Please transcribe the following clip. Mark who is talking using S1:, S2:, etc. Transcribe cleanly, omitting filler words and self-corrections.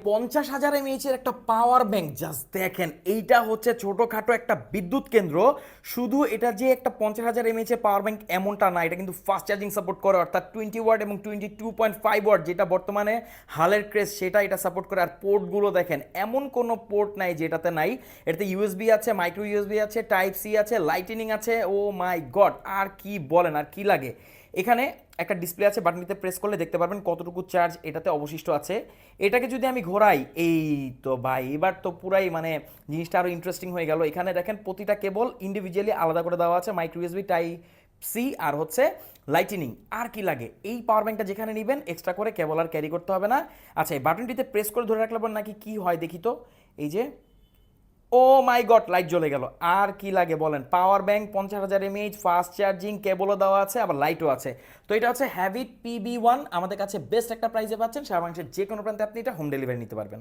S1: 50,000 mAh এর একটা power bank, just দেখেন এইটা হচ্ছে ছোটোখাটো একটা বিদ্যুৎ কেন্দ্র। শুধু এটা যে একটা 50,000 এমএএইচ এর পাওয়ার ব্যাংক এমনটা না, এটা কিন্তু ফাস্ট চার্জিং সাপোর্ট করে, অর্থাৎ 20 ওয়াট এবং 22.5 ওয়াট যেটা বর্তমানে হালের ক্রেজ সেটা এটা সাপোর্ট করে। আর পোর্টগুলো দেখেন, এমন কোনো পোর্ট নাই যেটাতে নাই। এটাতে ইউএসবি আছে, মাইক্রো ইউএসবি আছে, টাইপ সি আছে, লাইটেনিং আছে। ও মাই গড, আর কি বলেন, আর কি লাগে। এখানে একটা ডিসপ্লে আছে, বাটনটিতে প্রেস করলে দেখতে পারবেন কতটুকু চার্জ এটাতে অবশিষ্ট আছে। এটাকে যদি আমি ঘোরাই, এই তো ভাই এবার তো পুরাই মানে জিনিসটা আরও ইন্টারেস্টিং হয়ে গেল। এখানে দেখেন প্রতিটা কেবল ইন্ডিভিজুয়ালি আলাদা করে দেওয়া আছে, মাইক্রো ইউএসবি, টাইপ সি আর হচ্ছে লাইটেনিং। আর কি লাগে, এই পাওয়ার ব্যাংকটা যেখানে নেবেন এক্সট্রা করে কেবল আর ক্যারি করতে হবে না। আচ্ছা, এই বাটনটিতে প্রেস করে ধরে রাখলে নাকি কি হয় দেখি তো। এই যে, ও মাই গড, লাইট জ্বলে গেল। আর কি লাগে বলেন, power bank, 50,000 mAh, fast charging, কেবলও দেওয়া আছে, আবার লাইটও আছে। তো এটা হচ্ছে হ্যাভিট PB1, আমাদের কাছে বেস্ট একটা প্রাইসে পাচ্ছেন। সারা বাংলাদেশের যে কোনো প্রান্তে আপনি এটা হোম ডেলিভারি নিতে পারবেন।